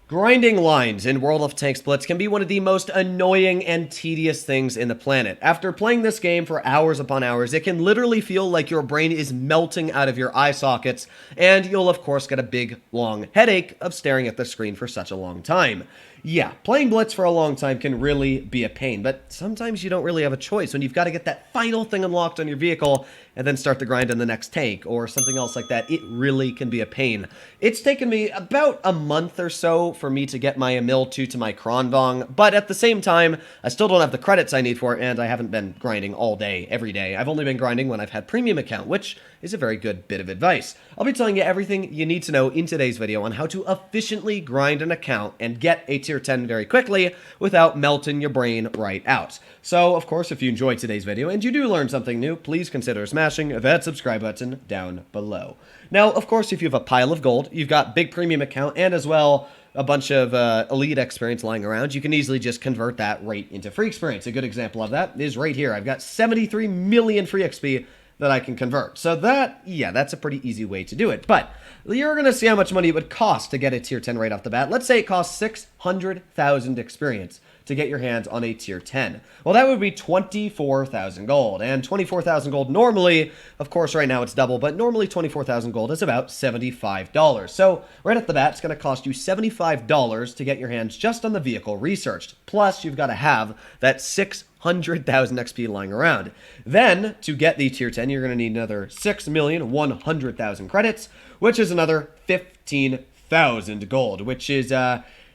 Grinding lines in World of Tanks Blitz can be one of the most annoying and tedious things in the planet. After playing this game for hours upon hours, it can literally feel like your brain is melting out of your eye sockets, and you'll of course get a big, long headache of staring at the screen for such a long time. Yeah, playing Blitz for a long time can really be a pain, but sometimes you don't really have a choice when you've got to get that final thing unlocked on your vehicle and then start the grind on the next tank or something else like that. It really can be a pain. It's taken me about a month or so for me to get my Emil 2 to my Kronvong, but at the same time, I still don't have the credits I need for it, and I haven't been grinding all day, every day. I've only been grinding when I've had premium account, which is a very good bit of advice. I'll be telling you everything you need to know in today's video on how to efficiently grind an account and get a tier 10 very quickly without melting your brain right out. So, of course, if you enjoyed today's video and you do learn something new, please consider smashing that subscribe button down below. Now, of course, if you have a pile of gold, you've got big premium account, and as well a bunch of elite experience lying around, you can easily just convert that right into free experience. A good example of that is right here. I've got 73 million free XP that I can convert. So that's a pretty easy way to do it. But you're going to see how much money it would cost to get a tier 10 right off the bat. Let's say it costs 600,000 experience to get your hands on a tier 10. Well, that would be 24,000 gold. And 24,000 gold normally, of course, right now it's double, but normally 24,000 gold is about $75. So right off the bat, it's going to cost you $75 to get your hands just on the vehicle researched. Plus, you've got to have that 600,000 XP lying around. Then, to get the tier 10, you're going to need another 6,100,000 credits, which is another 15,000 gold, which is,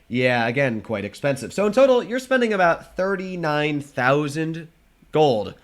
yeah, again, quite expensive. So in total, you're spending about 39,000 gold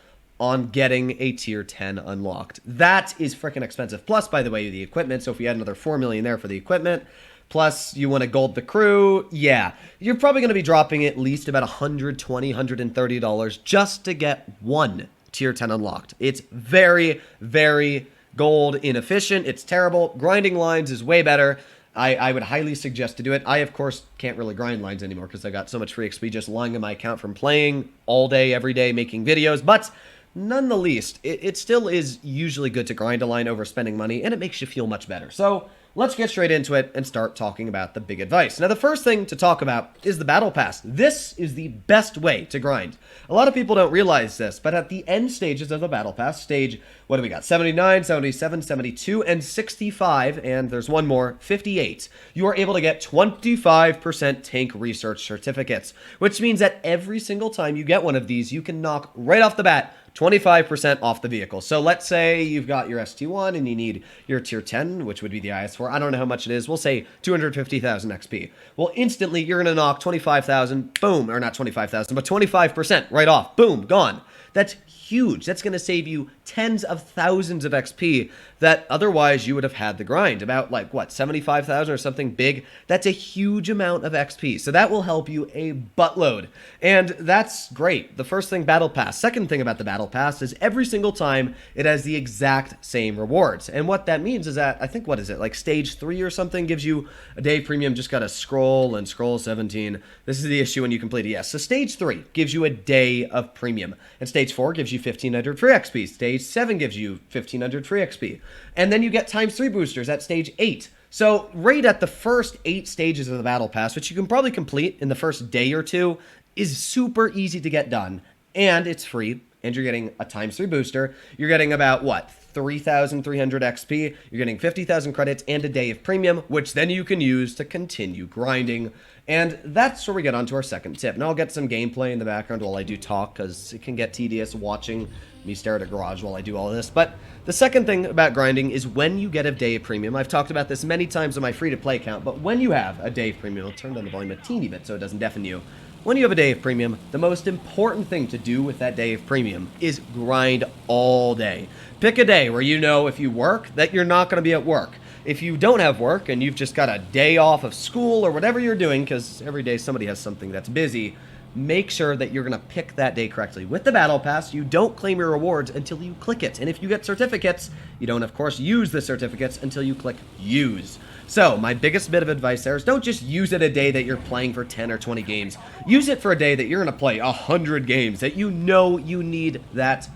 on getting a tier 10 unlocked. That is freaking expensive. Plus, by the way, the equipment. So if you add another 4 million there for the equipment, plus you want to gold the crew, yeah, you're probably going to be dropping at least about $120, $130 just to get one tier 10 unlocked. It's very, very gold inefficient. It's terrible. Grinding lines is way better. I would highly suggest to do it. I, of course, can't really grind lines anymore because I got so much free XP just lying in my account from playing all day, every day, making videos. But none the least, it still is usually good to grind a line over spending money, and it makes you feel much better. So let's get straight into it and start talking about the big advice. Now, the first thing to talk about is the battle pass. This is the best way to grind. A lot of people don't realize this, but at the end stages of the battle pass, stage, what do we got? 79, 77, 72, and 65, and there's one more, 58. You are able to get 25% tank research certificates, which means that every single time you get one of these, you can knock right off the bat 25% off the vehicle. So let's say you've got your ST1 and you need your tier 10, which would be the IS4. I don't know how much it is. We'll say 250,000 XP. Well, instantly you're going to knock 25,000, boom, or not 25,000, but 25% right off. Boom, gone. That's huge. That's going to save you tens of thousands of XP that otherwise you would have had the grind. About like, what, 75,000 or something big? That's a huge amount of XP. So that will help you a buttload. And that's great. The first thing, Battle Pass. Second thing about the Battle Pass is every single time it has the exact same rewards. And what that means is that, I think, what is it, like stage 3 or something gives you a day premium. Just got to scroll and scroll 17. This is the issue when you complete it. Yes. So stage 3 gives you a day of premium. And stage 4 gives you 1,500 free XP. Stage 7 gives you 1,500 free XP. And then you get ×3 boosters at stage 8. So right at the first 8 stages of the battle pass, which you can probably complete in the first day or two, is super easy to get done. And it's free. And you're getting a ×3 booster. You're getting about, what, 3,300 XP. You're getting 50,000 credits and a day of premium, which then you can use to continue grinding. And that's where we get on to our second tip. Now I'll get some gameplay in the background while I do talk, because it can get tedious watching me stare at a garage while I do all of this. But the second thing about grinding is when you get a day of premium. I've talked about this many times on my free-to-play account, but when you have a day of premium, I'll turn down the volume a teeny bit so it doesn't deafen you. When you have a day of premium, the most important thing to do with that day of premium is grind all day. Pick a day where you know if you work that you're not going to be at work. If you don't have work and you've just got a day off of school or whatever you're doing, because every day somebody has something that's busy, make sure that you're going to pick that day correctly. With the Battle Pass, you don't claim your rewards until you click it. And if you get certificates, you don't, of course, use the certificates until you click Use. So, my biggest bit of advice there is don't just use it a day that you're playing for 10 or 20 games. Use it for a day that you're going to play 100 games, that you know you need that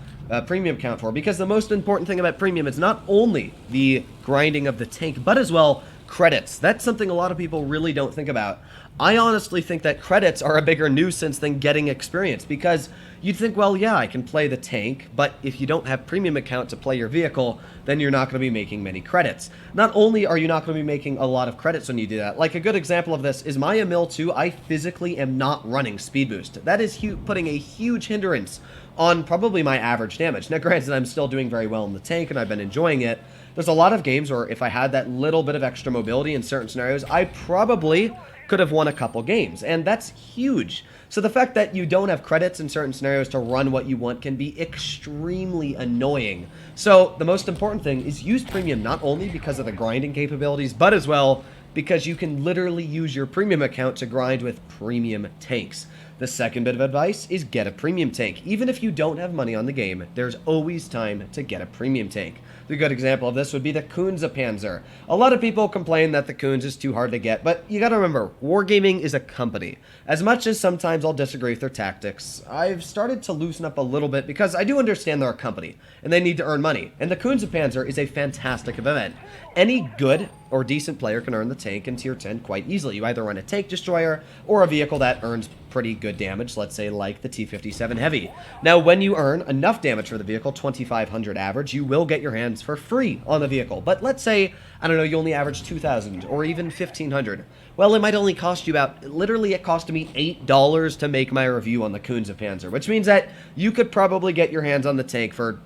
premium count for. Because the most important thing about premium is not only the grinding of the tank, but as well credits. That's something a lot of people really don't think about. I honestly think that credits are a bigger nuisance than getting experience, because you'd think, well, yeah, I can play the tank, but if you don't have premium account to play your vehicle, then you're not going to be making many credits. Not only are you not going to be making a lot of credits when you do that, like a good example of this is my Emil 2, I physically am not running speed boost. That is putting a huge hindrance on probably my average damage. Now, granted, I'm still doing very well in the tank, and I've been enjoying it. There's a lot of games where if I had that little bit of extra mobility in certain scenarios, I probably could have won a couple games, and that's huge. So the fact that you don't have credits in certain scenarios to run what you want can be extremely annoying. So the most important thing is use premium, not only because of the grinding capabilities, but as well because you can literally use your premium account to grind with premium tanks. The second bit of advice is get a premium tank. Even if you don't have money on the game, there's always time to get a premium tank. The good example of this would be the Panzer. A lot of people complain that the Kunz is too hard to get, but you gotta remember, Wargaming is a company. As much as sometimes I'll disagree with their tactics, I've started to loosen up a little bit because I do understand they're a company, and they need to earn money. And the Panzer is a fantastic event. Any good or decent player can earn the tank in tier 10 quite easily. You either run a tank destroyer or a vehicle that earns pretty good damage, let's say like the T-57 Heavy. Now, when you earn enough damage for the vehicle, 2,500 average, you will get your hands for free on the vehicle. But let's say, I don't know, you only average 2,000 or even 1,500. Well, it might only cost you about, literally it costed me $8 to make my review on the Panzer, which means that you could probably get your hands on the tank for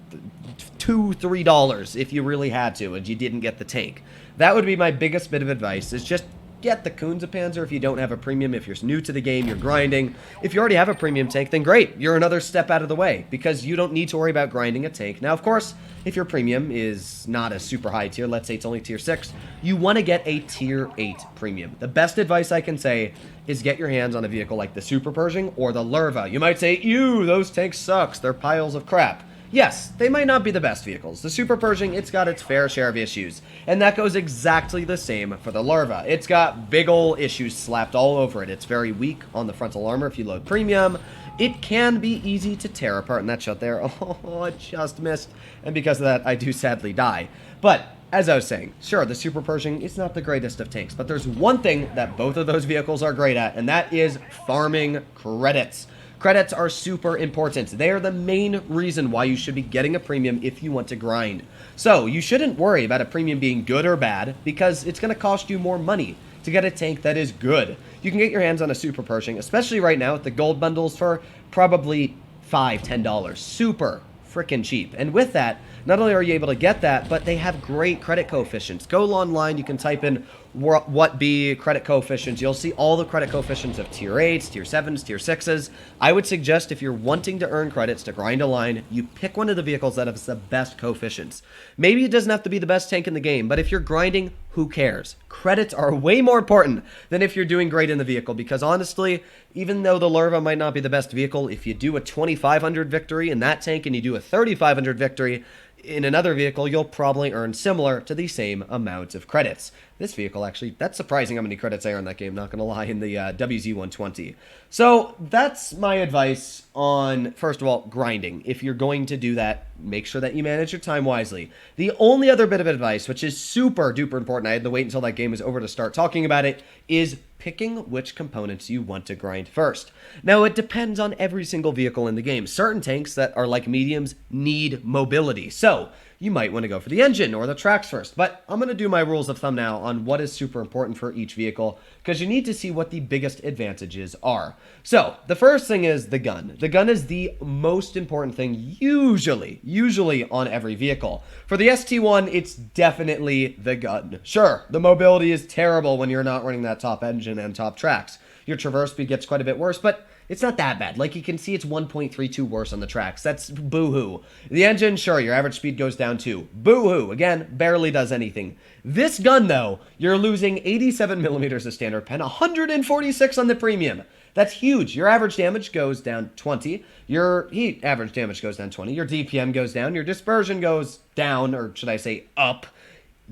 $2-3 if you really had to and you didn't get the tank. That would be my biggest bit of advice, is just get the Panzer if you don't have a premium. If you're new to the game, you're grinding. If you already have a premium tank, then great. You're another step out of the way because you don't need to worry about grinding a tank. Now, of course, if your premium is not a super high tier, let's say it's only tier 6, you want to get a tier 8 premium. The best advice I can say is get your hands on a vehicle like the Super Pershing or the Lerva. You might say, ew, those tanks sucks. They're piles of crap. Yes, they might not be the best vehicles. The Super Pershing, it's got its fair share of issues. And that goes exactly the same for the Lerva. It's got big ol' issues slapped all over it. It's very weak on the frontal armor if you load premium. It can be easy to tear apart, and that shot there, oh, it just missed. And because of that, I do sadly die. But as I was saying, sure, the Super Pershing is not the greatest of tanks, but there's one thing that both of those vehicles are great at, and that is farming credits. Credits are super important. They are the main reason why you should be getting a premium if you want to grind. So you shouldn't worry about a premium being good or bad because it's going to cost you more money to get a tank that is good. You can get your hands on a Super Pershing, especially right now with the gold bundles, for probably $5-10. Super freaking cheap. And with that, not only are you able to get that, but they have great credit coefficients. Go online, you can type in Wotb credit coefficients. You'll see all the credit coefficients of tier 8s, tier 7s, tier 6s. I would suggest if you're wanting to earn credits to grind a line, you pick one of the vehicles that has the best coefficients. Maybe it doesn't have to be the best tank in the game, but if you're grinding, who cares? Credits are way more important than if you're doing great in the vehicle, because honestly, even though the Lerva might not be the best vehicle, if you do a 2,500 victory in that tank and you do a 3,500 victory in another vehicle, you'll probably earn similar to the same amount of credits. This vehicle, actually, that's surprising how many credits I earned that game, not going to lie, in the WZ-120. So that's my advice on, first of all, grinding. If you're going to do that, make sure that you manage your time wisely. The only other bit of advice, which is super duper important, I had to wait until that game was over to start talking about it, is picking which components you want to grind first. Now, it depends on every single vehicle in the game. Certain tanks that are like mediums need mobility, so you might want to go for the engine or the tracks first. But I'm going to do my rules of thumb now on what is super important for each vehicle, because you need to see what the biggest advantages are. So the first thing is the gun. The gun is the most important thing usually on every vehicle. For the ST1, it's definitely the gun. Sure, the mobility is terrible when you're not running that top engine and top tracks. Your traverse speed gets quite a bit worse, but it's not that bad. Like, you can see it's 1.32 worse on the tracks. That's boo-hoo. The engine, sure, your average speed goes down too. Boo-hoo. Again, barely does anything. This gun, though, you're losing 87 millimeters of standard pen, 146 on the premium. That's huge. Your average damage goes down 20. Your heat average damage goes down 20. Your DPM goes down. Your dispersion goes down, or should I say up.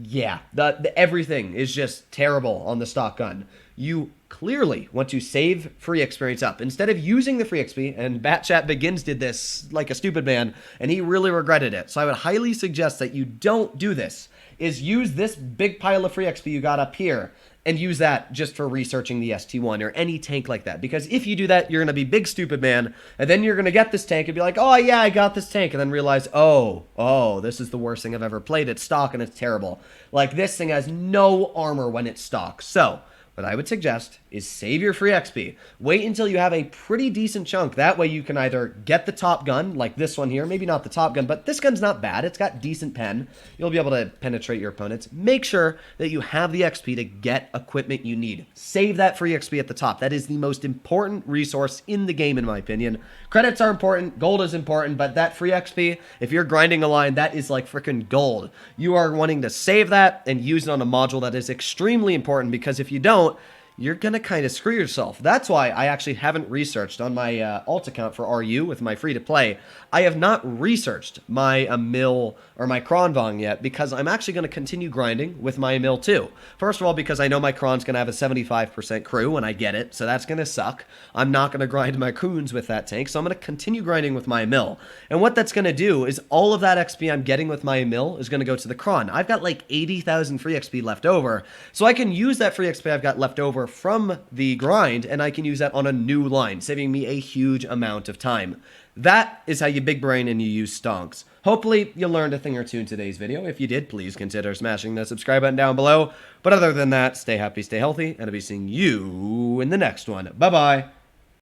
Yeah, the everything is just terrible on the stock gun. You clearly want to save free experience up. Instead of using the free XP, and Batchat Begins did this like a stupid man, and he really regretted it. So I would highly suggest that you don't do this. is use this big pile of free XP you got up here and use that just for researching the ST1 or any tank like that. Because if you do that, you're going to be big stupid man, and then you're going to get this tank and be like, oh yeah, I got this tank, and then realize, oh, this is the worst thing I've ever played. It's stock and it's terrible. Like, this thing has no armor when it's stock. So what I would suggest is save your free XP. Wait until you have a pretty decent chunk. That way you can either get the top gun, like this one here. Maybe not the top gun, but this gun's not bad. It's got decent pen. You'll be able to penetrate your opponents. Make sure that you have the XP to get equipment you need. Save that free XP at the top. That is the most important resource in the game, in my opinion. Credits are important. Gold is important, but that free XP, if you're grinding a line, that is like freaking gold. You are wanting to save that and use it on a module that is extremely important, because if you don't, you're going to kind of screw yourself. That's why I actually haven't researched on my alt account for RU with my free-to-play. I have not researched my mill or my Kronvang yet, because I'm actually going to continue grinding with my mill too. First of all, because I know my Kron's going to have a 75% crew when I get it, so that's going to suck. I'm not going to grind my Kroons with that tank, so I'm going to continue grinding with my mill. And what that's going to do is all of that XP I'm getting with my mill is going to go to the Kron. I've got like 80,000 free XP left over, so I can use that free XP I've got left over from the grind, and I can use that on a new line, saving me a huge amount of time. That is how you big brain and you use stonks. Hopefully you learned a thing or two in today's video. If you did, please consider smashing the subscribe button down below. But other than that, stay happy, stay healthy, and I'll be seeing you in the next one. Bye-bye.